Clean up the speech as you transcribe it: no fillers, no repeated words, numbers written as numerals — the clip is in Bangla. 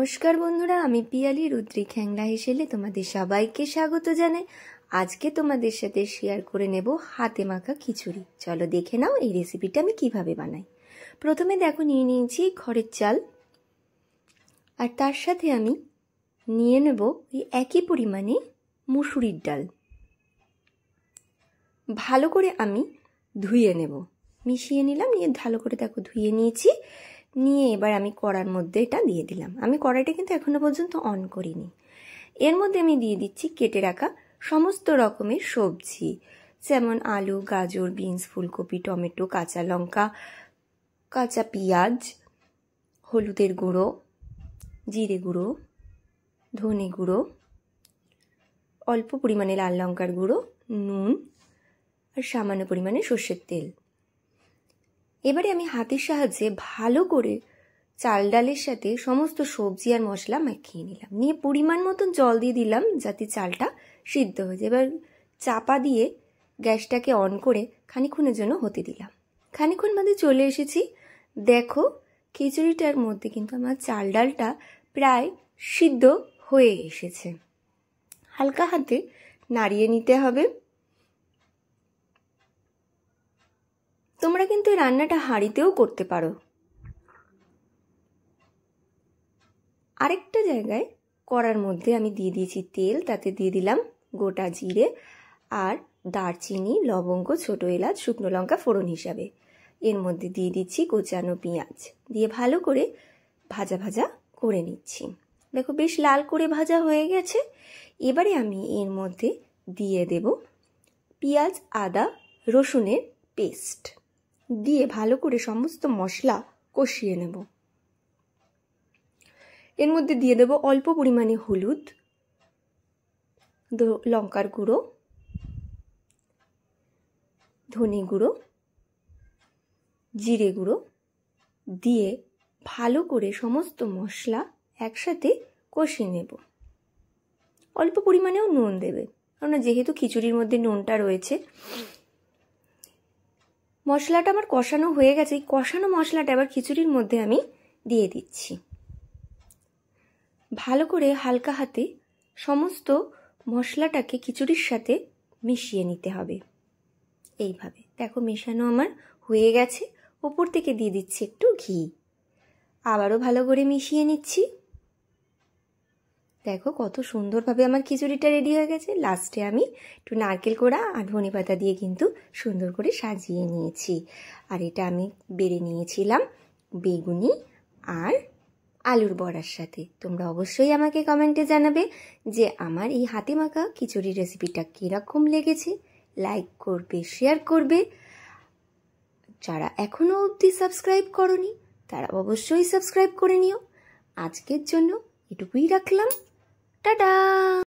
नमस्कार बंधुरा आमी पियाली रुद्री ख्यांगला हेसेले तोमादेर सबाइके स्वागत जानाई। आजके तोमादेर साथे शेयर करे नेब हाथे माखा खिचुड़ी। चलो देखे नाओ एई रेसिपिटा आमी किभाबे बानाई। प्रथमे देखो निये नियेछि खड़ेर चाल आर तार साथे आमी निये नेब एई एकई परिमाणे मुसुरिर डाल। भालो करे आमी धुए नेब, मिशिए निलाम, निये भालो करे देखो धुए नियेछि। নিয়ে এবার আমি কড়ার মধ্যে এটা দিয়ে দিলাম। আমি কড়াইটা কিন্তু এখনো পর্যন্ত অন করিনি। এর মধ্যে আমি দিয়ে দিচ্ছি কেটে রাখা সমস্ত রকমের সবজি, যেমন আলু, গাজর, বিনস, ফুলকপি, টমেটো, কাঁচা লঙ্কা, কাঁচা পেঁয়াজ, হলুদের গুঁড়ো, জিরে গুঁড়ো, ধনে গুঁড়ো, অল্প পরিমাণে লাল লঙ্কার গুঁড়ো, নুন আর সামান্য পরিমাণে সর্ষের তেল। এবারে আমি হাতের সাহায্যে ভালো করে চাল ডালের সাথে সমস্ত সবজি আর মশলা মাখিয়ে নিলাম। নিয়ে পরিমাণ মতন জল দিয়ে দিলাম যাতে চালটা সিদ্ধ হয়ে যায়। এবার চাপা দিয়ে গ্যাসটাকে অন করে খানিকক্ষণের জন্য হতে দিলাম। খানিকক্ষণ বাদে চলে এসেছি। দেখো খিচুড়িটার মধ্যে কিন্তু আমার চাল ডালটা প্রায় সিদ্ধ হয়ে এসেছে। হালকা হাতে নাড়িয়ে নিতে হবে। তোমরা কিন্তু এই রান্নাটা হাঁড়িতেও করতে পারো। আরেকটা জায়গায় কড়ার মধ্যে আমি দিয়ে দিয়েছি তেল, তাতে দিয়ে দিলাম গোটা জিরে আর দারচিনি, লবঙ্গ, ছোট এলাচ, শুকনো লঙ্কা ফোড়ন হিসাবে। এর মধ্যে দিয়ে দিচ্ছি কোচানো পেঁয়াজ, দিয়ে ভালো করে ভাজা ভাজা করে নিচ্ছি। দেখো বেশ লাল করে ভাজা হয়ে গেছে। এবারে আমি এর মধ্যে দিয়ে দেব পেঁয়াজ, আদা, রসুনের পেস্ট, দিয়ে ভালো করে সমস্ত মশলা কষিয়ে নেব। এর মধ্যে দিয়ে দেব অল্প পরিমাণে হলুদ, লঙ্কার গুঁড়ো, ধনে গুঁড়ো, জিরে গুঁড়ো, দিয়ে ভালো করে সমস্ত মশলা একসাথে কষিয়ে নেব। অল্প পরিমাণেও নুন দেবে, কারণ যেহেতু খিচুড়ির মধ্যে নুনটা রয়েছে। মশলাটা আমার কষানো হয়ে গেছে। এই কষানো মশলাটা এবার খিচুড়ির মধ্যে আমি দিয়ে দিচ্ছি। ভালো করে হালকা হাতে সমস্ত মশলাটাকে খিচুড়ির সাথে মিশিয়ে নিতে হবে। এইভাবে দেখো মেশানো আমার হয়ে গেছে। ওপর থেকে দিয়ে দিচ্ছি একটু ঘি, আবারও ভালো করে মিশিয়ে নিচ্ছি। দেখো কত সুন্দরভাবে আমার খিচুড়িটা রেডি হয়ে গেছে। লাস্টে আমি একটু নারকেল কোড়া আর ধনে পাতা দিয়ে কিন্তু সুন্দর করে সাজিয়ে নিয়েছি। আর এটা আমি বেড়ে নিয়েছিলাম বেগুনি আর আলুর বড়ার সাথে। তোমরা অবশ্যই আমাকে কমেন্টে জানাবে যে আমার এই হাতে মাখা খিচুড়ির রেসিপিটা কীরকম লেগেছে। লাইক করবে, শেয়ার করবে। যারা এখনও অবধি সাবস্ক্রাইব করনি তারা অবশ্যই সাবস্ক্রাইব করে নিও। আজকের জন্য এটুকুই রাখলাম। টাটা।